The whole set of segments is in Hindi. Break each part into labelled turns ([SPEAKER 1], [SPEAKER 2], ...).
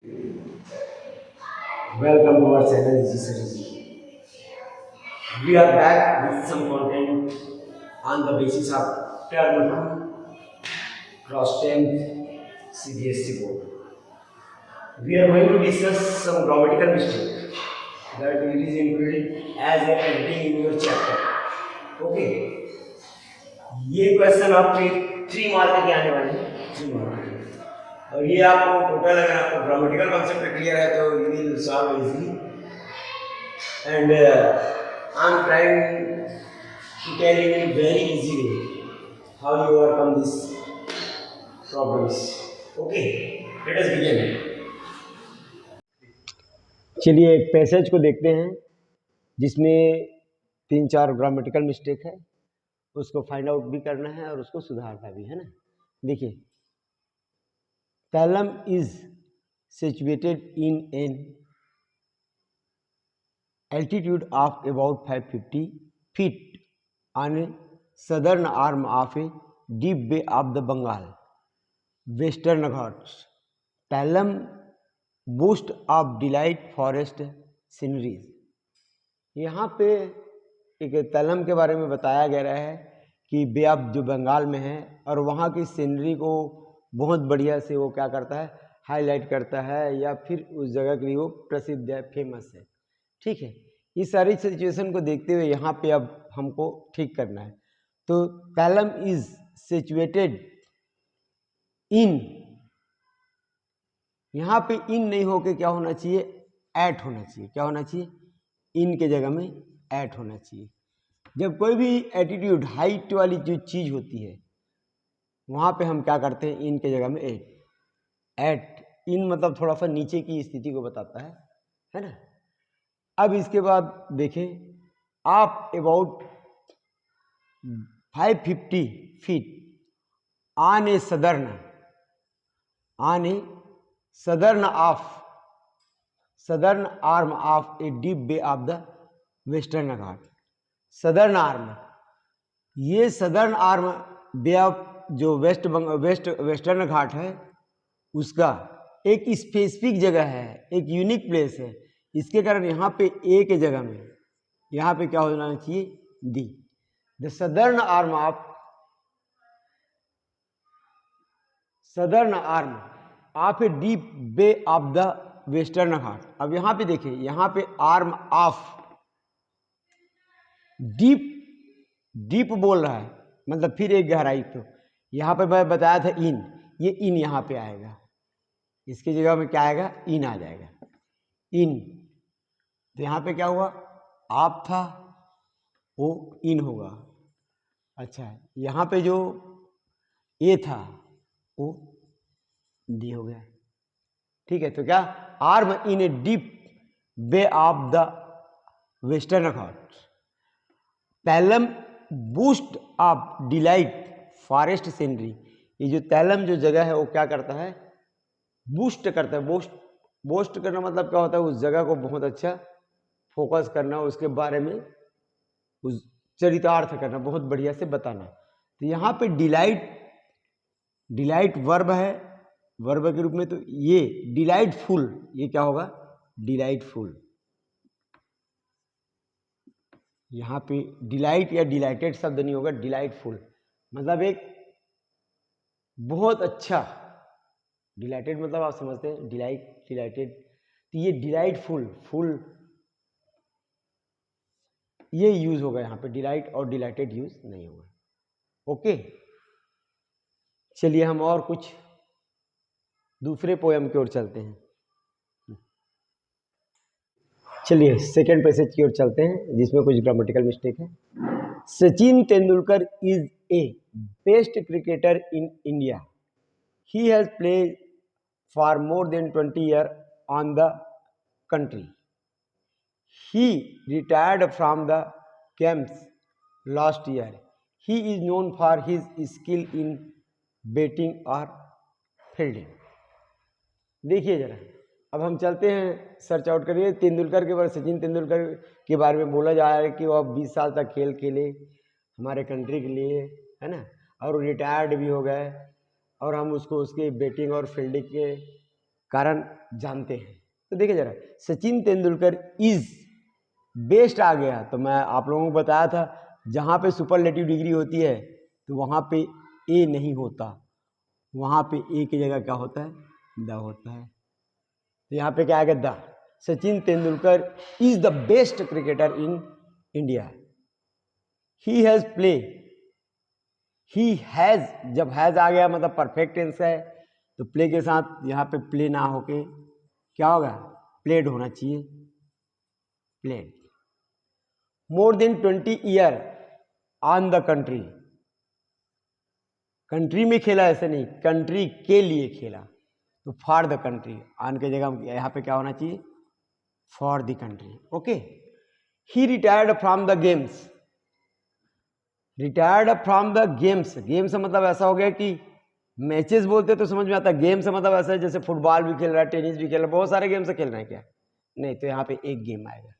[SPEAKER 1] Welcome to our channel G Series. We are back with some content on the basis of term 2 cross 10th CBSE board. We are going to discuss some grammatical mistake that it is included as a editing in your chapter. Okay, ये क्वेश्चन आपके 3 मार्क के आने वाले हैं, 3 मार्क के। और ये आपको टोटल अगर आपको ग्रामेटिकल कॉन्सेप्ट क्लियर है तो you will solve easily and I'm trying to tell you in very easy way how you overcome these problems. Okay, let us begin. चलिए एक पैसेज को देखते हैं जिसमें 3-4 ग्रामेटिकल मिस्टेक है, उसको फाइंड आउट भी करना है और उसको सुधारना भी है ना। देखिए, Pelham is situated in an altitude of about 550 feet on a southern arm of a deep bay of the Bengal, Western Ghats. Pelham boasts of delight forest sceneries. यहाँ पे एक तलम के बारे में बताया गया है कि बे ऑफ जो बंगाल में है और वहाँ की सीनरी को बहुत बढ़िया से वो क्या करता है, हाईलाइट करता है या फिर उस जगह के लिए वो प्रसिद्ध है, फेमस है। ठीक है, इस सारी सिचुएशन को देखते हुए यहाँ पे अब हमको ठीक करना है। तो पैलम इज सिचुएटेड इन, यहाँ पे इन नहीं होके क्या होना चाहिए, एट होना चाहिए। क्या होना चाहिए, इन के जगह में एट होना चाहिए। जब कोई भी एटीट्यूड हाइट वाली जो चीज होती है वहां पे हम क्या करते हैं, इन के जगह में एट। एट इन मतलब थोड़ा सा नीचे की स्थिति को बताता है ना। अब इसके बाद देखें, आप about 550 feet on a southern of southern arm of a deep bay of the western Ghat. Southern arm, ये सदर्न आर्म बे ऑफ जो वेस्टर्न घाट है उसका एक स्पेसिफिक जगह है, एक यूनिक प्लेस है। इसके कारण यहाँ पे ए के जगह में यहाँ पे क्या होना चाहिए, दी। The southern arm of a deep bay of the western ghat. अब यहाँ पे देखिए, यहाँ पे आर्म ऑफ डीप बोल रहा है, मतलब फिर एक गहराई। तो यहाँ पे मैं बताया था इन, ये इन यहाँ पे आएगा, इसकी जगह में क्या आएगा, इन आ जाएगा, इन। तो यहाँ पे क्या हुआ, आप था वो इन होगा। अच्छा, यहाँ पे जो ए था वो डी हो गया। ठीक है, तो क्या, arm in a deep bay of the western ghat. पैलम boost of delight forest scenery. ये जो तैलम जो जगह है वो क्या करता है, बूस्ट करता है। बूस्ट करना मतलब क्या होता है, उस जगह को बहुत अच्छा फोकस करना, उसके बारे में उस चरितार्थ करना, बहुत बढ़िया से बताना। तो यहाँ पे डिलाइट वर्ब है, वर्ब के रूप में। तो ये डिलाइटफुल, ये क्या होगा, डिलाइटफुल। यहाँ पे डिलाइट या डिलाइटेड शब्द नहीं होगा, डिलाइटफुल मतलब एक बहुत अच्छा। डिलाइटेड मतलब आप समझते हैं, डिलाइटेड। तो ये डिलाइटफुल, फुल ये यूज होगा यहाँ पे, डिलाइट और डिलाइटेड यूज नहीं होगा। ओके, चलिए हम और कुछ दूसरे पोयम की ओर चलते हैं। चलिए सेकेंड पैसेज की ओर चलते हैं जिसमें कुछ ग्रामेटिकल मिस्टेक है। Sachin Tendulkar is a best cricketer in India. He has played for more than 20 years on the country. He retired from the camps last year. He is known for his skill in batting or fielding. देखिए जरा, अब हम चलते हैं, सर्च आउट करिए तेंदुलकर के बारे, सचिन तेंदुलकर के बारे में बोला जा रहा है कि वो अब 20 साल तक खेल खेले हमारे कंट्री के लिए, है ना, और रिटायर्ड भी हो गए। और हम उसको उसके बैटिंग और फील्डिंग के कारण जानते हैं। तो देखिए जरा, सचिन तेंदुलकर इज बेस्ट आ गया, तो मैं आप लोगों को बताया था जहाँ पे सुपरलेटिव डिग्री होती है तो वहाँ पे ए नहीं होता, वहाँ पे ए की जगह क्या होता है, द होता है। तो यहाँ पे क्या आएगा, the. Sachin Tendulkar is the best cricketer in India. He has play, he has, जब हैज आ गया मतलब परफेक्ट टेंस है, तो प्ले के साथ यहाँ पे प्ले ना होके क्या होगा, प्लेड होना चाहिए, played. More than 20 year on the country, country में खेला ऐसे नहीं, कंट्री के लिए खेला, तो फॉर द कंट्री, ऑन की जगह यहाँ पे क्या होना चाहिए, for the country. Okay. He retired from the games, retired from the games, games मतलब ऐसा हो गया कि मैचेस बोलते तो समझ में आता है, गेम्स मतलब ऐसा है जैसे फुटबॉल भी खेल रहा है, टेनिस भी खेल रहा है, बहुत सारे गेम से खेल रहे हैं क्या, नहीं, तो यहाँ पे एक गेम आएगा,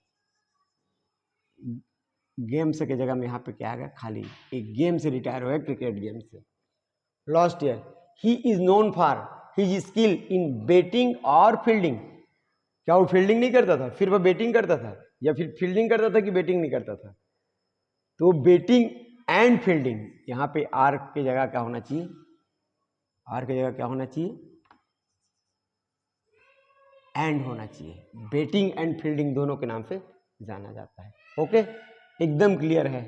[SPEAKER 1] गेम्स की जगह में यहाँ पे क्या आएगा, खाली एक गेम से रिटायर हुआ है, क्रिकेट गेम से। Last year he is known for his skill in batting और फील्डिंग, क्या वो फील्डिंग नहीं करता था फिर वो बैटिंग करता था, या फिर फील्डिंग करता था कि बैटिंग नहीं करता था, तो बैटिंग एंड फील्डिंग, यहाँ पे आर की जगह क्या होना चाहिए, आर की जगह क्या होना चाहिए, एंड होना चाहिए, बैटिंग एंड फील्डिंग दोनों के नाम से जाना जाता है। ओके, एकदम क्लियर है,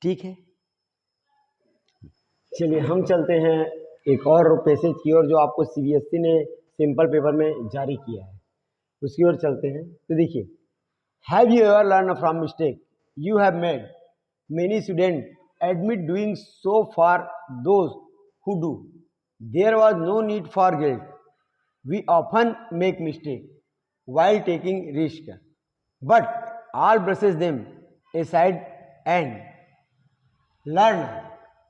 [SPEAKER 1] ठीक है। चलिए हम चलते हैं एक और पैसेज की ओर जो आपको सीबीएसई ने सिंपल पेपर में जारी किया है, उसकी ओर चलते हैं। तो देखिए, have you ever learn from mistake you have made, many student admit doing so for those who do, there was no need for guilt, we often make mistake while taking risk, but all brushes them aside and learn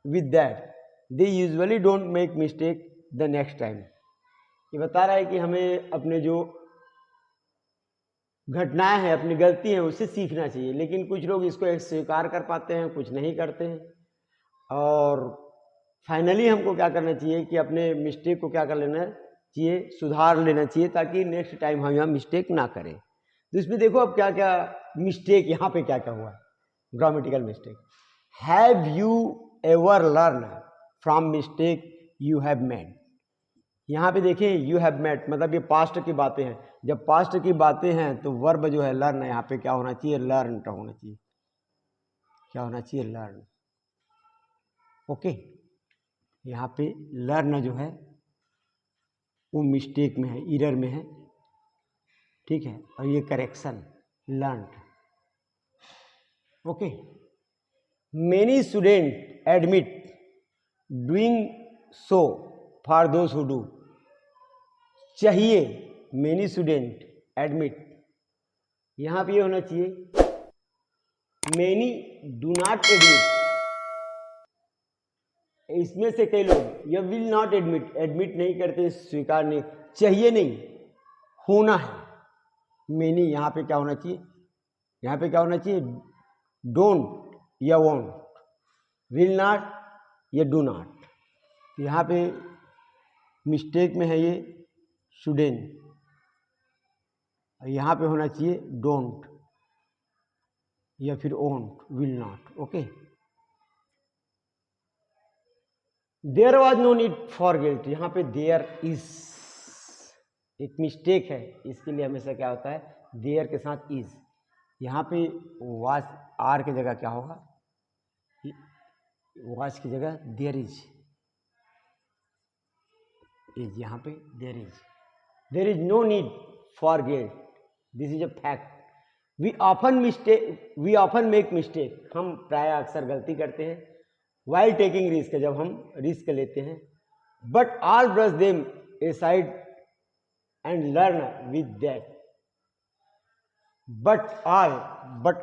[SPEAKER 1] with that, they usually don't make mistake the next time। ये बता रहा है कि हमें अपने जो घटनाएं हैं, अपनी गलती है, उससे सीखना चाहिए, लेकिन कुछ लोग इसको स्वीकार कर पाते हैं, कुछ नहीं करते हैं, और फाइनली हमको क्या करना चाहिए कि अपने मिस्टेक को क्या कर लेना चाहिए, सुधार लेना चाहिए, ताकि नेक्स्ट टाइम हम यहाँ मिस्टेक ना करें। तो इसमें देखो अब क्या क्या मिस्टेक, यहाँ पे क्या क्या हुआ, grammatical mistake. Have you ever learn from mistake you have made, यहाँ पे देखें यू हैव मेड मतलब ये पास्ट की बातें हैं, जब पास्ट की बातें हैं तो वर्ब जो है लर्न, यहाँ पे क्या होना चाहिए, लर्न होना चाहिए, क्या होना चाहिए, लर्न। ओके, यहाँ पे लर्न जो है वो मिस्टेक में है, इरर में है, ठीक है, और ये correction learn. Okay, many student admit doing so for those who do, चाहिए, मेनी स्टूडेंट एडमिट, यहाँ पे ये होना चाहिए मेनी डू नॉट एडमिट, इसमें से कई लोग ये विल नॉट एडमिट, एडमिट नहीं करते, स्वीकार नहीं, चाहिए नहीं, होना है, मेनी यहाँ पे क्या होना चाहिए, यहाँ पे क्या होना चाहिए, डोंट या वोंट, विल नॉट या डू नॉट, यहाँ पे मिस्टेक में है ये शुडेंट, यहाँ पे होना चाहिए डोंट या फिर won't, will not. Okay, there was no need for guilt, यहाँ पे देयर इज एक मिस्टेक है, इसके लिए हमेशा क्या होता है, देयर के साथ इज, यहाँ पे वाज आर की जगह क्या होगा, वाज की जगह देयर इज यहाँ पे there is no need for guilt, this is a fact. We often make mistake, हम प्राय अक्सर गलती करते हैं, वाइल टेकिंग रिस्क, जब हम रिस्क लेते हैं, but all brush them aside and learn with that, but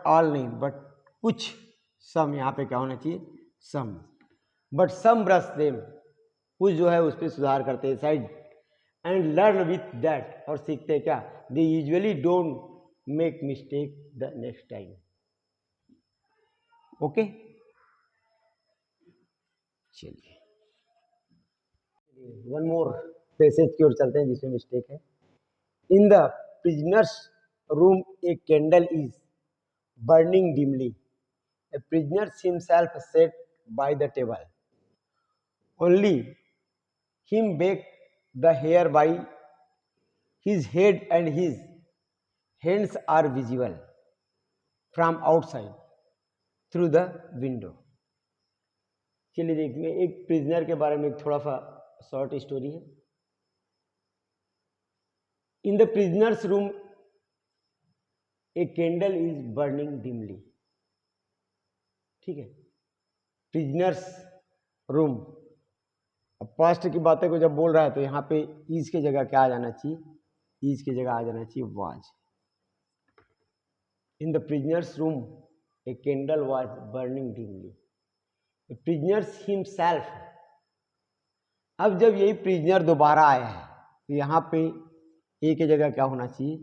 [SPEAKER 1] all नहीं, बट कुछ, सम यहाँ पे क्या होना चाहिए, सम, बट सम ब्रश देम, कुछ जो है उस पर सुधार करते हैं, side and learn with that, और सीखते हैं क्या, they usually don't make mistake the next time. Okay, चलिए वन मोर, पैसेज की ओर चलते हैं जिसमें मिस्टेक है। In the prisoners room a candle is burning dimly, A prisoner himself sat by the table, only him baked the hair by his head and his hands are visible from outside through the window। चलिए देखिए, एक प्रिजनर के बारे में थोड़ा सा शॉर्ट स्टोरी है। In the prisoners room a candle is burning dimly. ठीक है, प्रिजनर्स रूम। अब पास्ट की बातें को जब बोल रहा है तो यहाँ पे इज की जगह क्या आ जाना चाहिए, इज की जगह आ जाना चाहिए was. In the prisoners room a candle was burning dimly, prisoners himself. अब जब यही प्रिजनर दोबारा आया है तो यहाँ पे ए की जगह क्या होना चाहिए,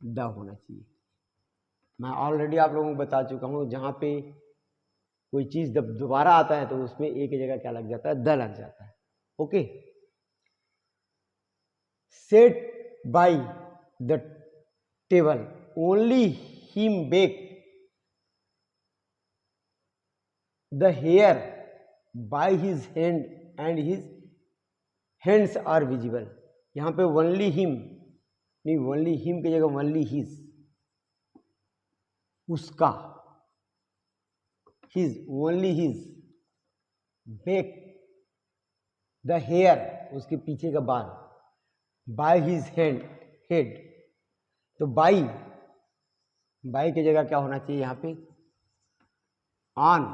[SPEAKER 1] द होना चाहिए। मैं ऑलरेडी आप लोगों को बता चुका हूँ, जहाँ पे कोई चीज़ जब दोबारा आता है तो उसमें ए की जगह क्या लग जाता है, द लग जाता है। Okay, set by the table, only him back the hair by his hand and his hands are visible. यहाँ पे ओनली हिम नहीं, ओनली हिम की जगह ओनली हिज, उसका, his, only his, back the hair, उसके पीछे का बाल, बाय हिज हैंड, हेड। तो बाई, बाई की जगह क्या होना चाहिए यहाँ पे, on,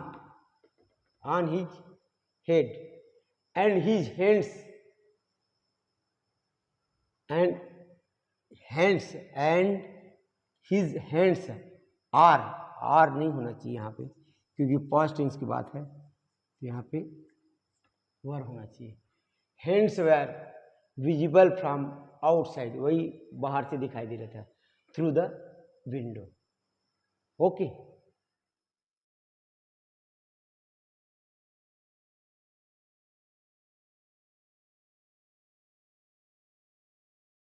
[SPEAKER 1] on his head and his hands, and hands and his hands are, are नहीं होना चाहिए यहाँ पे क्योंकि पास्ट टेंस की बात है, तो यहाँ पे वर होना चाहिए। Hands were visible from outside, वही बाहर से दिखाई दे रहा था, थ्रू द विंडो। ओके।